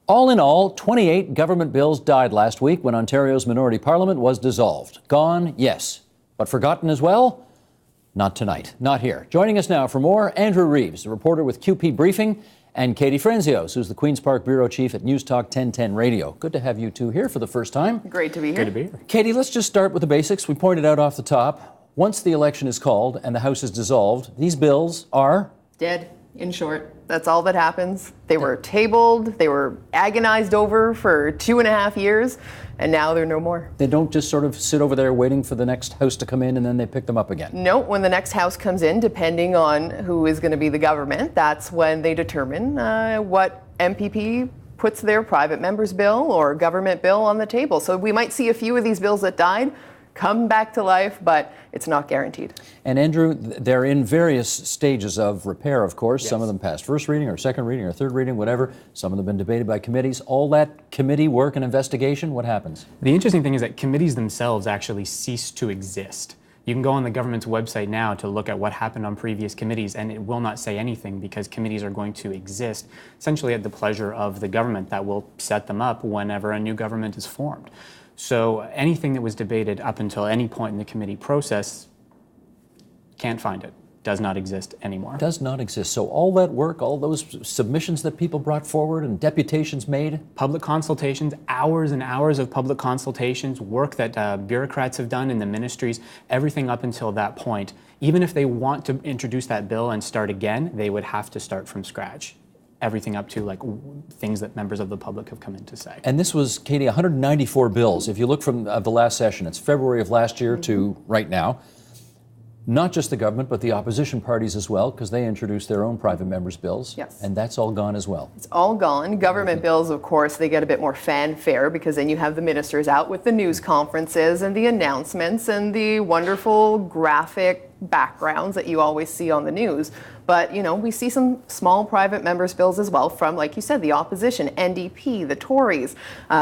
All in all, 28 government bills died last week when Ontario's minority parliament was dissolved. Gone, yes. But forgotten as well? Not tonight. Not here. Joining us now for more, Andrew Reeves, a reporter with QP Briefing, and Katie Frenzios, who's the Queen's Park Bureau Chief at News Talk 1010 Radio. Good to have you two here for the first time. Great to be here. Good to be here. Katie, let's just start with the basics. We pointed out off the top, once the election is called and the House is dissolved, these bills are... Dead, in short. That's all that happens. They were tabled, they were agonized over for 2.5 years, and now they're no more. They don't just sort of sit over there waiting for the next House to come in and then they pick them up again? No, when the next House comes in, depending on who is going to be the government, that's when they determine what MPP puts their private member's bill or government bill on the table. So we might see a few of these bills that died come back to life, but it's not guaranteed. And Andrew, they're in various stages of repair, of course. Yes. Some of them passed first reading or second reading or third reading, whatever. Some of them have been debated by committees. All that committee work and investigation, what happens? The interesting thing is that committees themselves actually cease to exist. You can go on the government's website now to look at what happened on previous committees, and it will not say anything because committees are going to exist essentially at the pleasure of the government that will set them up whenever a new government is formed. So anything that was debated up until any point in the committee process, can't find it. Does not exist anymore. Does not exist. So all that work, all those submissions that people brought forward and deputations made? Public consultations, hours and hours of public consultations, work that bureaucrats have done in the ministries, everything up until that point. Even if they want to introduce that bill and start again, they would have to start from scratch. Everything up to like things that members of the public have come in to say. And this was, Katie, 194 bills. If you look from the last session, it's February of last year to right now. Not just the government, but the opposition parties as well, because they introduced their own private members' bills. Yes. And that's all gone as well. It's all gone. Government bills, of course, they get a bit more fanfare because then you have the ministers out with the news conferences and the announcements and the wonderful graphic backgrounds that you always see on the news. But, you know, we see some small private members' bills as well from, like you said, the opposition, NDP, the Tories.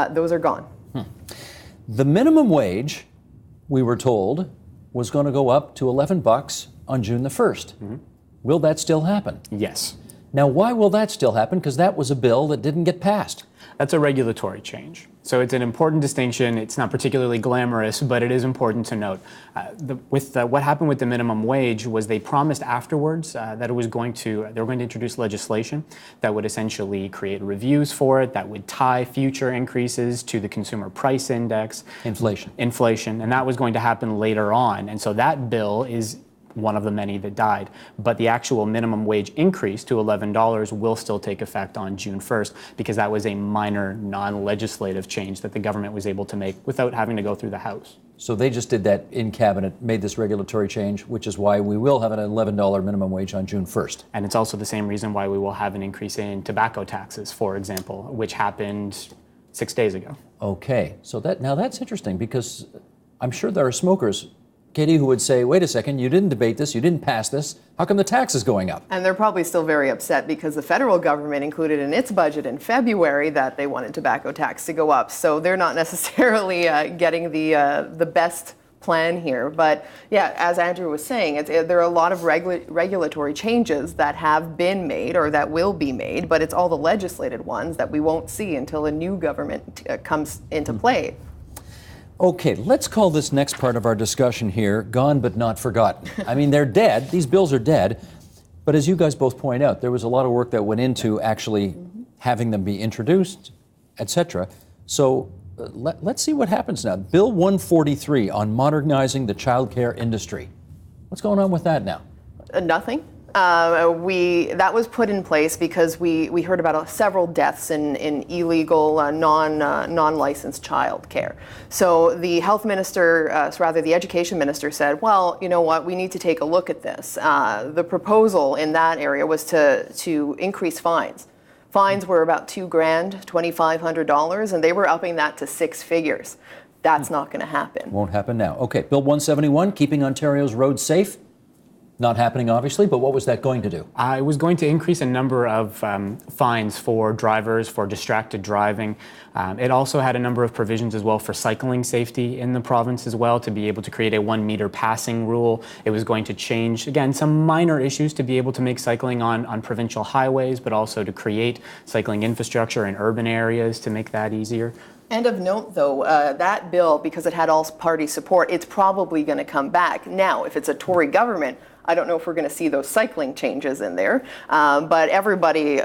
Those are gone. The minimum wage, we were told, was going to go up to $11 on June the 1st. Will that still happen? Yes. Now, why will that still happen? Because that was a bill that didn't get passed. That's a regulatory change. So it's an important distinction. It's not particularly glamorous, but it is important to note. What happened with the minimum wage was they promised afterwards that they were going to introduce legislation that would essentially create reviews for it, that would tie future increases to the consumer price index. Inflation. And that was going to happen later on. And so that bill is one of the many that died. But the actual minimum wage increase to $11 will still take effect on June 1st because that was a minor non-legislative change that the government was able to make without having to go through the House. So they just did that in cabinet, made this regulatory change, which is why we will have an $11 minimum wage on June 1st. And it's also the same reason why we will have an increase in tobacco taxes, for example, which happened 6 days ago. Okay, so that's interesting because I'm sure there are smokers, Katie, who would say, wait a second, you didn't debate this, you didn't pass this, how come the tax is going up? And they're probably still very upset because the federal government included in its budget in February that they wanted tobacco tax to go up. So they're not necessarily getting the best plan here. But yeah, as Andrew was saying, there are a lot of regulatory changes that have been made or that will be made, but it's all the legislated ones that we won't see until a new government comes into play. Okay, let's call this next part of our discussion here gone but not forgotten. I mean, they're dead. These bills are dead. But as you guys both point out, there was a lot of work that went into actually having them be introduced, etc. So let's see what happens now. Bill 143 on modernizing the childcare industry. What's going on with that now? Nothing. That was put in place because we heard about several deaths in illegal, non-licensed child care. So the health minister, the education minister said, well, you know what, we need to take a look at this. The proposal in that area was to increase fines. Fines were about $2,000, $2,500, and they were upping that to 6 figures. That's not going to happen. Won't happen now. Okay, Bill 171, keeping Ontario's roads safe. Not happening, obviously, but what was that going to do? It was going to increase a number of fines for drivers for distracted driving. It also had a number of provisions as well for cycling safety in the province as well, to be able to create a 1 meter passing rule. It was going to change, again, some minor issues to be able to make cycling on provincial highways, but also to create cycling infrastructure in urban areas to make that easier. And of note, though, that bill, because it had all party support, it's probably going to come back. Now, if it's a Tory government, I don't know if we're going to see those cycling changes in there, but everybody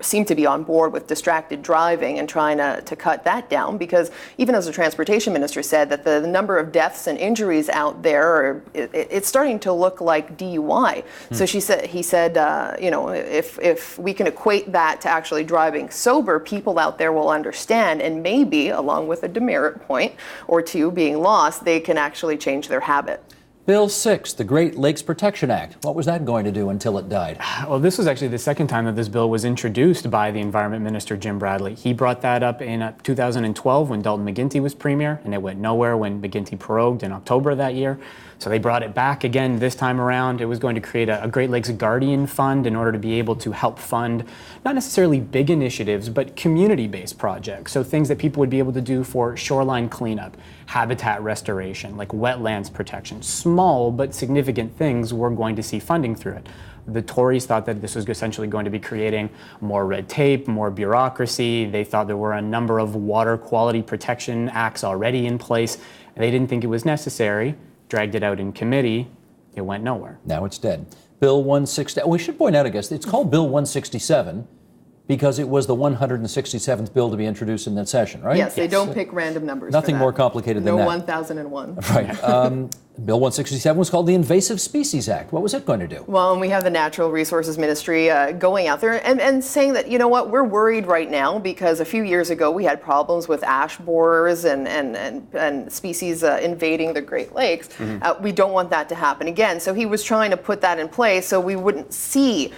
seemed to be on board with distracted driving and trying to cut that down, because even as the transportation minister said, that the number of deaths and injuries out there, it's starting to look like DUI. So he said, if we can equate that to actually driving sober, people out there will understand, and maybe, along with a demerit point or two being lost, they can actually change their habit. Bill 6, the Great Lakes Protection Act. What was that going to do until it died? Well, this was actually the second time that this bill was introduced by the Environment Minister, Jim Bradley. He brought that up in 2012 when Dalton McGuinty was Premier, and it went nowhere when McGuinty prorogued in October of that year. So they brought it back again this time around. It was going to create a Great Lakes Guardian Fund in order to be able to help fund not necessarily big initiatives, but community-based projects. So things that people would be able to do for shoreline cleanup, habitat restoration, like wetlands protection. Small but significant things we're going to see funding through it. The Tories thought that this was essentially going to be creating more red tape, more bureaucracy. They thought there were a number of water quality protection acts already in place. They didn't think it was necessary. Dragged it out in committee, it went nowhere. Now it's dead. Bill 160, we should point out, I guess, it's called Bill 167 because it was the 167th bill to be introduced in that session, right? Yes, they don't pick random numbers. Nothing for that. more complicated than that. No 1001. Right. Bill 167 was called the Invasive Species Act. What was it going to do? Well, and we have the Natural Resources Ministry going out there and saying that, you know what, we're worried right now because a few years ago we had problems with ash borers and species invading the Great Lakes. We don't want that to happen again. So he was trying to put that in place so we wouldn't see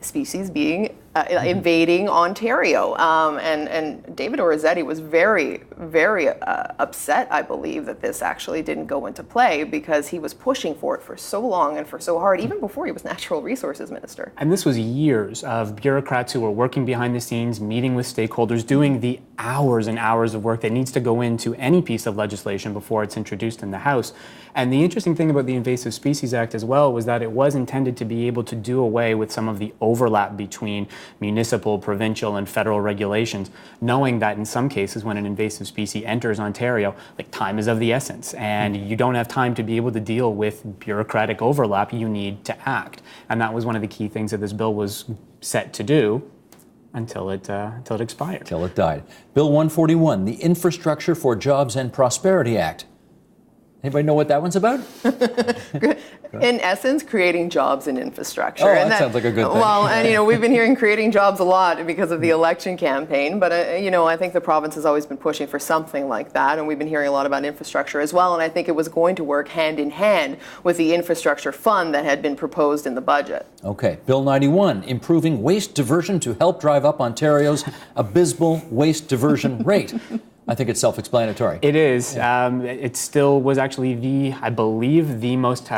species being invading Ontario. And David Orazietti was very, very upset, I believe, that this actually didn't go into play because he was pushing for it for so long and for so hard, even before he was Natural Resources Minister. And this was years of bureaucrats who were working behind the scenes, meeting with stakeholders, doing the hours and hours of work that needs to go into any piece of legislation before it's introduced in the House. And the interesting thing about the Invasive Species Act as well was that it was intended to be able to do away with some of the overlap between municipal, provincial, and federal regulations, knowing that in some cases when an invasive species enters Ontario, like time is of the essence, and you don't have time to be able to deal with bureaucratic overlap, you need to act. And that was one of the key things that this bill was set to do until it expired. Until it died. Bill 141, the Infrastructure for Jobs and Prosperity Act. Anybody know what that one's about? In essence, creating jobs and infrastructure. Oh, and that sounds like a good thing. Well, and we've been hearing creating jobs a lot because of the election campaign, but I think the province has always been pushing for something like that, and we've been hearing a lot about infrastructure as well, and I think it was going to work hand in hand with the infrastructure fund that had been proposed in the budget. Okay. Bill 91, improving waste diversion to help drive up Ontario's abysmal waste diversion rate. I think it's self-explanatory. It is. Yeah. It still was actually I believe, the most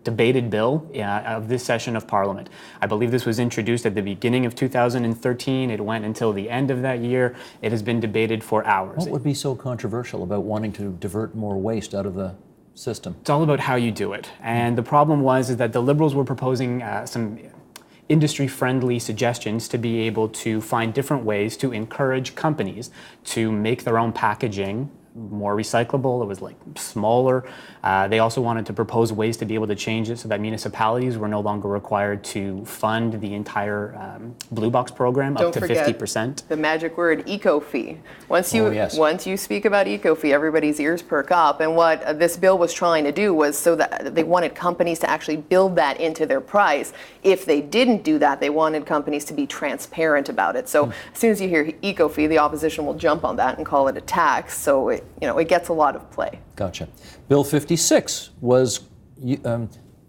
debated bill of this session of Parliament. I believe this was introduced at the beginning of 2013. It went until the end of that year. It has been debated for hours. What would be so controversial about wanting to divert more waste out of the system? It's all about how you do it. And the problem is that the Liberals were proposing some industry-friendly suggestions to be able to find different ways to encourage companies to make their own packaging more recyclable. It was like smaller. They also wanted to propose ways to be able to change it so that municipalities were no longer required to fund the entire Blue Box program up to 50%. The magic word, eco-fee. Once you speak about eco-fee, everybody's ears perk up. And what this bill was trying to do was so that they wanted companies to actually build that into their price. If they didn't do that, they wanted companies to be transparent about it. So as soon as you hear eco-fee, the opposition will jump on that and call it a tax. So it gets a lot of play. Gotcha. Bill 56 was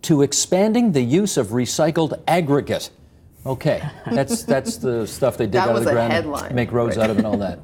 to expanding the use of recycled aggregate. Okay, that's the stuff they dig out of the ground and make roads out of and all that.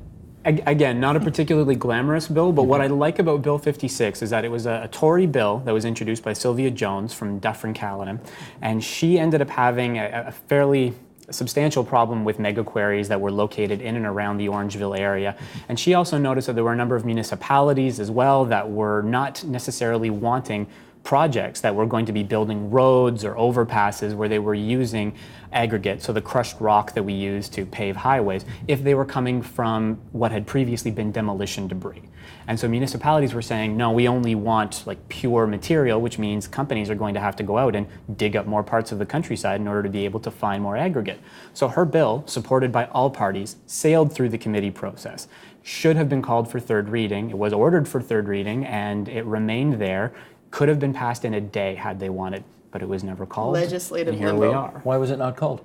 Again, not a particularly glamorous bill, but what I like about Bill 56 is that it was a Tory bill that was introduced by Sylvia Jones from Dufferin-Caledon, and she ended up having a fairly substantial problem with mega quarries that were located in and around the Orangeville area. And she also noticed that there were a number of municipalities as well that were not necessarily wanting projects that were going to be building roads or overpasses where they were using aggregate, so the crushed rock that we use to pave highways, if they were coming from what had previously been demolition debris. And so municipalities were saying, no, we only want like pure material, which means companies are going to have to go out and dig up more parts of the countryside in order to be able to find more aggregate. So her bill, supported by all parties, sailed through the committee process. Should have been called for third reading. It was ordered for third reading, and it remained there. Could have been passed in a day had they wanted, but it was never called. Legislative and here limbo. we are. Why was it not called?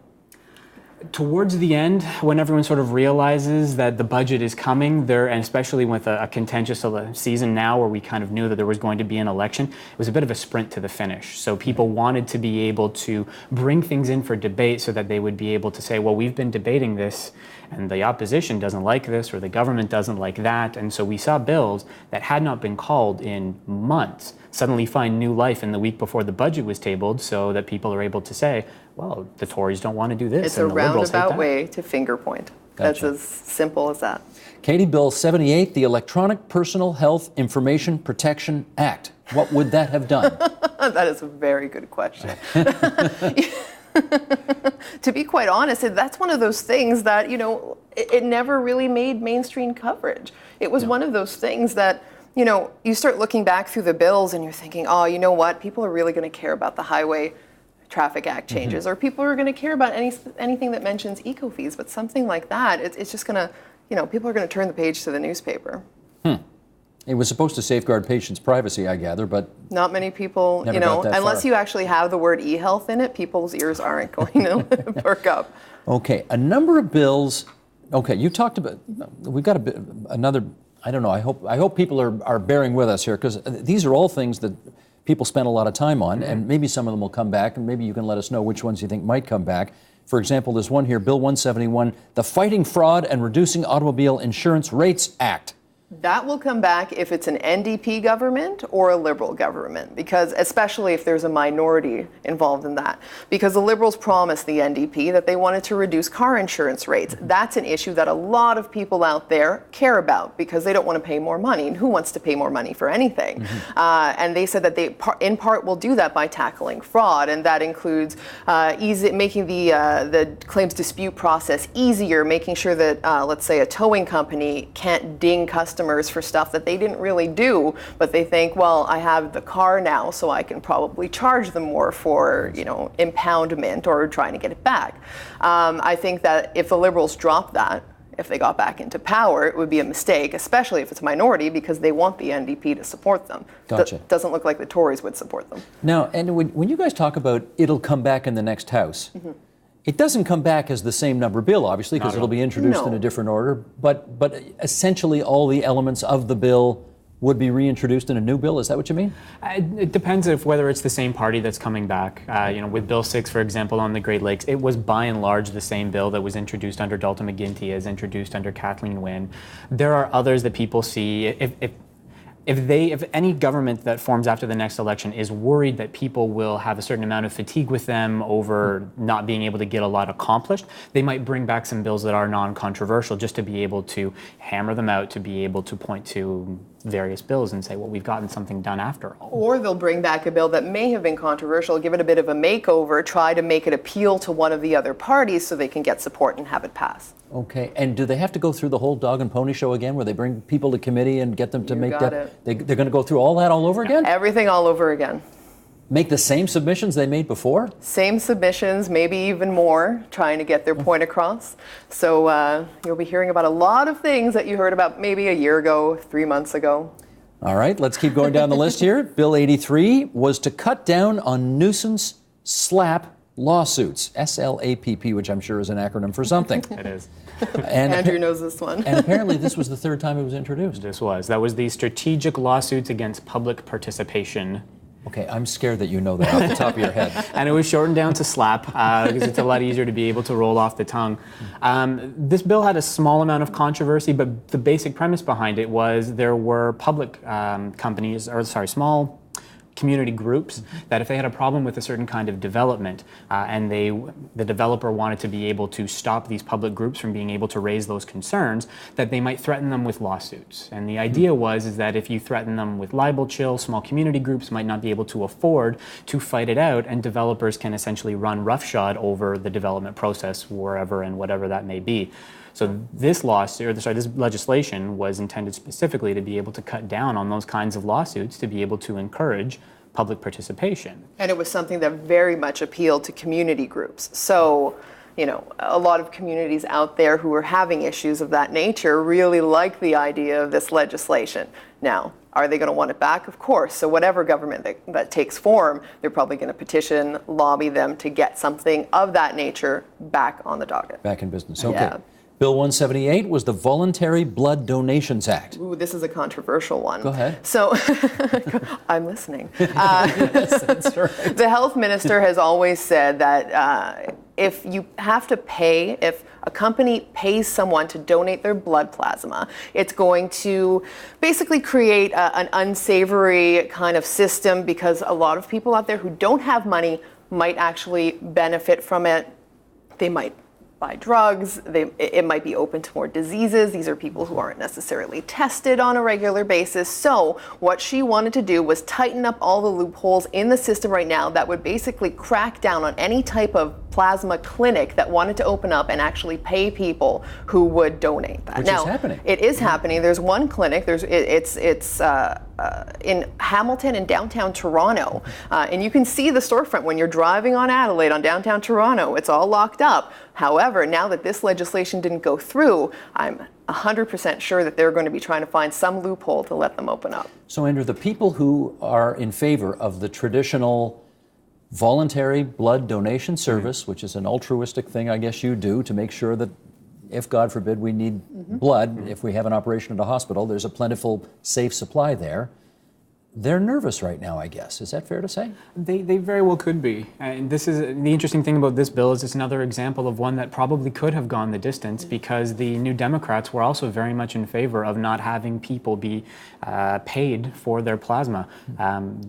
Towards the end, when everyone sort of realizes that the budget is coming, and especially with a contentious season now where we kind of knew that there was going to be an election, it was a bit of a sprint to the finish. So people wanted to be able to bring things in for debate so that they would be able to say, well, we've been debating this and the opposition doesn't like this or the government doesn't like that. And so we saw bills that had not been called in months suddenly find new life in the week before the budget was tabled, so that people are able to say, well, the Tories don't want to do this. It's and a the Liberals hate roundabout that. way to finger point. Gotcha. That's as simple as that. Katie, Bill 78, the Electronic Personal Health Information Protection Act. What would that have done? That is a very good question. To be quite honest, that's one of those things that, it never really made mainstream coverage. It was one of those things that, you start looking back through the bills and you're thinking, oh, you know what? People are really going to care about the Highway Traffic Act changes, or people are going to care about anything that mentions eco fees. But something like that, it's just going to, people are going to turn the page to the newspaper. It was supposed to safeguard patients' privacy, I gather, but not many people, Never got that unless far. you actually have the word e-health in it, people's ears aren't going to perk up. okay, a number of bills. Okay, you talked about. We've got another. I don't know. I hope people are bearing with us here, because these are all things that people spend a lot of time on, and maybe some of them will come back, and maybe you can let us know which ones you think might come back. For example, there's one here, Bill 171, the Fighting Fraud and Reducing Automobile Insurance Rates Act. That will come back if it's an NDP government or a Liberal government, because especially if there's a minority involved in that. Because the Liberals promised the NDP that they wanted to reduce car insurance rates. That's an issue that a lot of people out there care about because they don't want to pay more money. And who wants to pay more money for anything? And they said that they, in part, will do that by tackling fraud, and that includes making the claims dispute process easier, making sure that, let's say, a towing company can't ding customers for stuff that they didn't really do, but they think, well, I have the car now, so I can probably charge them more for, impoundment or trying to get it back. I think that if the Liberals drop that, if they got back into power, it would be a mistake, especially if it's a minority, because they want the NDP to support them. Gotcha. Doesn't look like the Tories would support them. Now, and when you guys talk about it'll come back in the next House, it doesn't come back as the same number bill, obviously, because it'll be introduced in a different order. But essentially, all the elements of the bill would be reintroduced in a new bill. Is that what you mean? It depends whether it's the same party that's coming back. With Bill 6, for example, on the Great Lakes, it was by and large the same bill that was introduced under Dalton McGuinty, as introduced under Kathleen Wynne. There are others that people see. If any government that forms after the next election is worried that people will have a certain amount of fatigue with them over not being able to get a lot accomplished, they might bring back some bills that are non-controversial just to be able to hammer them out, to be able to point to various bills and say, well, we've gotten something done after all. Or they'll bring back a bill that may have been controversial, give it a bit of a makeover, try to make it appeal to one of the other parties so they can get support and have it pass. Okay, and do they have to go through the whole dog and pony show again, where they bring people to committee and get them to make that? They're going to go through all that all over again? Everything all over again. Make the same submissions they made before? Same submissions, maybe even more, trying to get their point across. So you'll be hearing about a lot of things that you heard about maybe a year ago, 3 months ago. All right, let's keep going down the list here. Bill 83 was to cut down on nuisance SLAPP lawsuits. SLAPP, which I'm sure is an acronym for something. It is. And Andrew knows this one. And apparently this was the third time it was introduced. That was the strategic lawsuits against public participation Okay, I'm scared that you know that off the top of your head. And it was shortened down to SLAP because it's a lot easier to be able to roll off the tongue. This bill had a small amount of controversy, but the basic premise behind it was there were public small community groups that if they had a problem with a certain kind of development and the developer wanted to be able to stop these public groups from being able to raise those concerns, that they might threaten them with lawsuits. And the idea is that if you threaten them with libel chill, small community groups might not be able to afford to fight it out, and developers can essentially run roughshod over the development process wherever and whatever that may be. So this legislation was intended specifically to be able to cut down on those kinds of lawsuits, to be able to encourage public participation. And it was something that very much appealed to community groups. So, a lot of communities out there who are having issues of that nature really like the idea of this legislation. Now, are they going to want it back? Of course. So whatever government that takes form, they're probably going to petition, lobby them to get something of that nature back on the docket. Back in business. Okay. Yeah. Bill 178 was the Voluntary Blood Donations Act. Ooh, this is a controversial one. Go ahead. So, I'm listening. Yes, that's right. The health minister has always said that if you have to pay, if a company pays someone to donate their blood plasma, it's going to basically create an unsavory kind of system, because a lot of people out there who don't have money might actually benefit from it. They might buy drugs, it might be open to more diseases. These are people who aren't necessarily tested on a regular basis. So what she wanted to do was tighten up all the loopholes in the system right now that would basically crack down on any type of plasma clinic that wanted to open up and actually pay people who would donate that. Which now, is happening. It is happening. There's one clinic. It's in Hamilton in downtown Toronto, and you can see the storefront when you're driving on Adelaide on downtown Toronto. It's all locked up. However, now that this legislation didn't go through, I'm 100% sure that they're going to be trying to find some loophole to let them open up. So, Andrew, the people who are in favor of the traditional voluntary blood donation service, which is an altruistic thing I guess you do to make sure that if, God forbid, we need blood, if we have an operation at a hospital, there's a plentiful, safe supply there. They're nervous right now, I guess. Is that fair to say? They very well could be. And this is the interesting thing about this bill is it's another example of one that probably could have gone the distance, because the New Democrats were also very much in favor of not having people be paid for their plasma.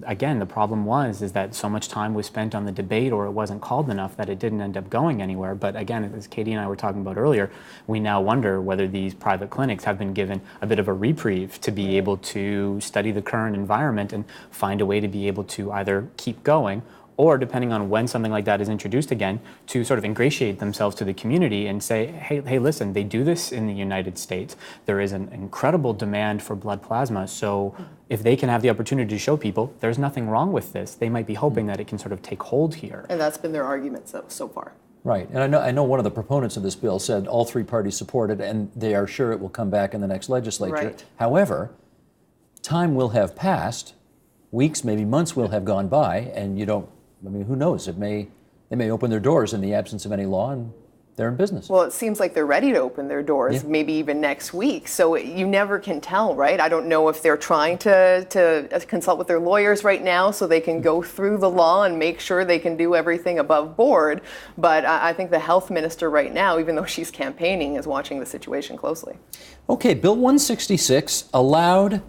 Again, the problem is that so much time was spent on the debate, or it wasn't called enough, that it didn't end up going anywhere. But again, as Katie and I were talking about earlier, we now wonder whether these private clinics have been given a bit of a reprieve to be able to study the current environment and find a way to be able to either keep going, or depending on when something like that is introduced again, to sort of ingratiate themselves to the community and say, hey, listen, they do this in the United States. There is an incredible demand for blood plasma. So if they can have the opportunity to show people there's nothing wrong with this, they might be hoping that it can sort of take hold here. And that's been their argument so far. Right. And I know one of the proponents of this bill said all three parties support it, and they are sure it will come back in the next legislature. Right. However, time will have passed, weeks, maybe months will have gone by, and who knows? They may open their doors in the absence of any law, and they're in business. Well, it seems like they're ready to open their doors, maybe even next week. So you never can tell, right? I don't know if they're trying to consult with their lawyers right now so they can go through the law and make sure they can do everything above board. But I think the health minister right now, even though she's campaigning, is watching the situation closely. Okay, Bill 166 allowed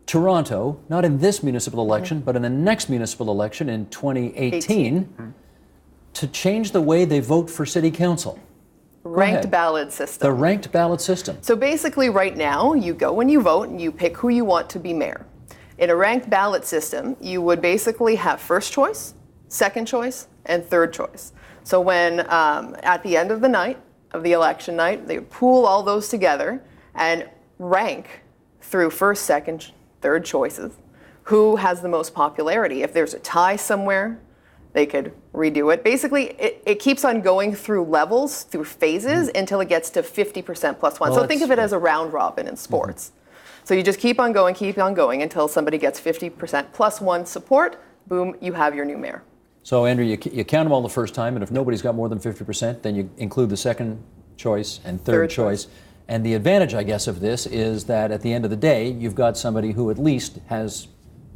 Toronto, not in this municipal election, but in the next municipal election in 2018, to change the way they vote for city council. Ranked ballot system. The ranked ballot system. So basically right now, you go and you vote and you pick who you want to be mayor. In a ranked ballot system, you would basically have first choice, second choice, and third choice. So when at the end of the night, of the election night, they pool all those together and rank through first, second, third choices who has the most popularity. If there's a tie somewhere, they could redo it. Basically, it keeps on going through levels, through phases, until it gets to 50% plus one. Well, so think of it as a round robin in sports. So you just keep on going until somebody gets 50% plus one support. Boom, you have your new mayor. So, Andrew, you count them all the first time, and if nobody's got more than 50%, then you include the second choice and third choice. And the advantage, I guess, of this is that at the end of the day, you've got somebody who at least has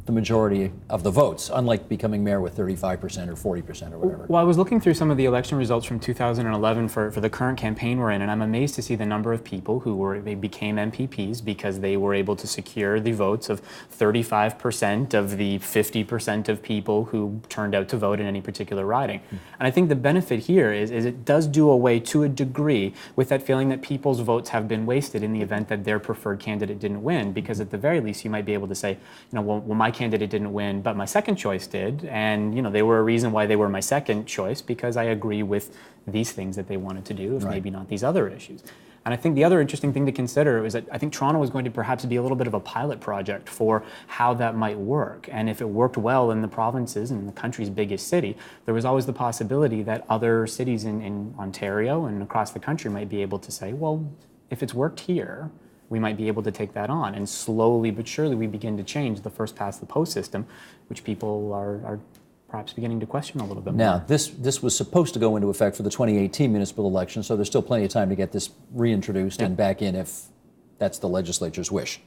the majority of the votes, unlike becoming mayor with 35% or 40% or whatever. Well, I was looking through some of the election results from 2011 for the current campaign we're in, and I'm amazed to see the number of people they became MPPs because they were able to secure the votes of 35% of the 50% of people who turned out to vote in any particular riding. And I think the benefit here is it does do away to a degree with that feeling that people's votes have been wasted in the event that their preferred candidate didn't win, because at the very least you might be able to say, well, my candidate didn't win, but my second choice did, and they were a reason why they were my second choice, because I agree with these things that they wanted to do, if maybe not these other issues. And I think the other interesting thing to consider is that I think Toronto is going to perhaps be a little bit of a pilot project for how that might work. And if it worked well in the provinces and the country's biggest city, there was always the possibility that other cities in Ontario and across the country might be able to say, well, if it's worked here, we might be able to take that on. And slowly but surely we begin to change the first past the post system, which people are perhaps beginning to question a little bit more. Now, this was supposed to go into effect for the 2018 municipal election, so there's still plenty of time to get this reintroduced and back in if that's the legislature's wish.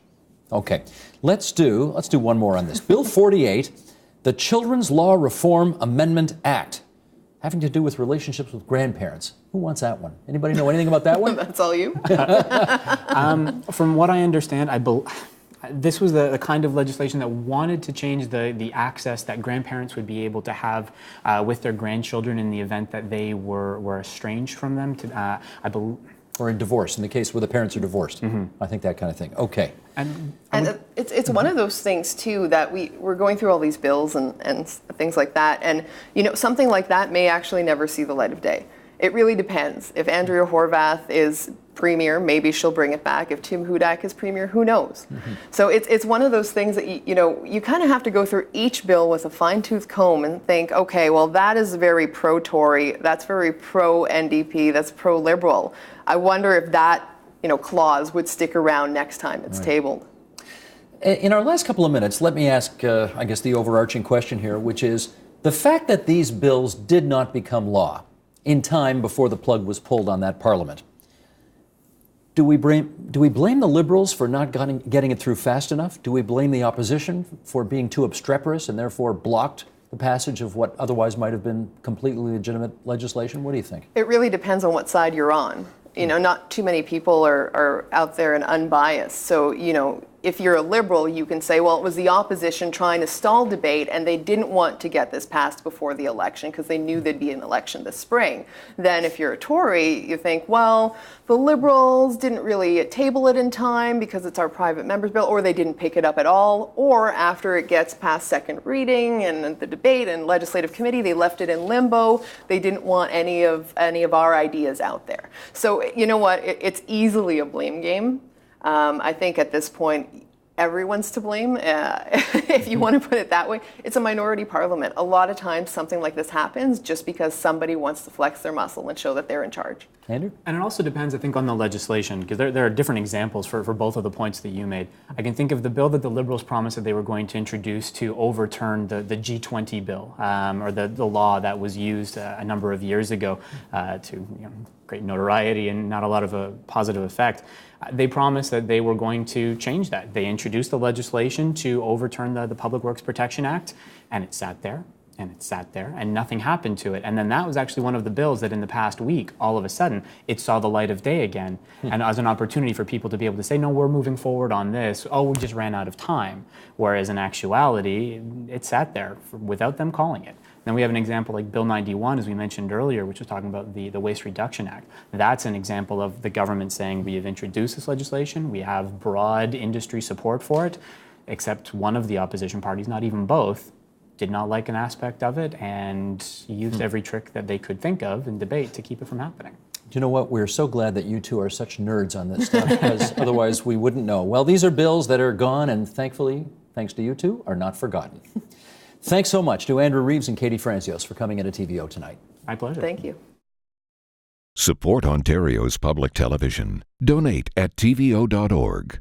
Okay, let's do one more on this. Bill 48, the Children's Law Reform Amendment Act, having to do with relationships with grandparents. Who wants that one? Anybody know anything about that one? That's all you? From what I understand, this was the kind of legislation that wanted to change the access that grandparents would be able to have with their grandchildren in the event that they were estranged from them. I believe. Or in divorce, in the case where the parents are divorced. I think that kind of thing. Okay. And it's one of those things too that we're going through all these bills and things like that, and something like that may actually never see the light of day. It really depends. If Andrea Horwath is premier, maybe she'll bring it back. If Tim Hudak is premier, who knows? So it's one of those things that you kind of have to go through each bill with a fine-tooth comb and think, okay, well, that is very pro-Tory, that's very pro-NDP, that's pro-Liberal. I wonder if that clause would stick around next time it's tabled. In our last couple of minutes, let me ask, I guess, the overarching question here, which is the fact that these bills did not become law in time before the plug was pulled on that Parliament. Do we blame the Liberals for not getting it through fast enough? Do we blame the opposition for being too obstreperous and therefore blocked the passage of what otherwise might have been completely legitimate legislation? What do you think? It really depends on what side you're on. Not too many people are out there and unbiased. So, if you're a Liberal, you can say, well, it was the opposition trying to stall debate and they didn't want to get this passed before the election because they knew there'd be an election this spring. Then if you're a Tory, you think, well, the Liberals didn't really table it in time because it's our private members bill, or they didn't pick it up at all, or after it gets past second reading and the debate and legislative committee, they left it in limbo. They didn't want any of our ideas out there. So you know what? It's easily a blame game. I think at this point, everyone's to blame, if you want to put it that way. It's a minority parliament. A lot of times something like this happens just because somebody wants to flex their muscle and show that they're in charge. Andrew? And it also depends, I think, on the legislation, because there are different examples for both of the points that you made. I can think of the bill that the Liberals promised that they were going to introduce to overturn the G20 bill, or the law that was used a number of years ago to great notoriety and not a lot of a positive effect. They promised that they were going to change that. They introduced the legislation to overturn the Public Works Protection Act, and it sat there, and it sat there, and nothing happened to it. And then that was actually one of the bills that in the past week, all of a sudden, it saw the light of day again, and as an opportunity for people to be able to say, no, we're moving forward on this. Oh, we just ran out of time. Whereas in actuality, it sat there without them calling it. Then we have an example like Bill 91, as we mentioned earlier, which was talking about the Waste Reduction Act. That's an example of the government saying we have introduced this legislation, we have broad industry support for it, except one of the opposition parties, not even both, did not like an aspect of it and used every trick that they could think of in debate to keep it from happening. Do you know what? We're so glad that you two are such nerds on this stuff, because otherwise we wouldn't know. Well, these are bills that are gone and thankfully, thanks to you two, are not forgotten. Thanks so much to Andrew Reeves and Katie Francios for coming into TVO tonight. My pleasure. Thank you. Support Ontario's public television. Donate at tvo.org.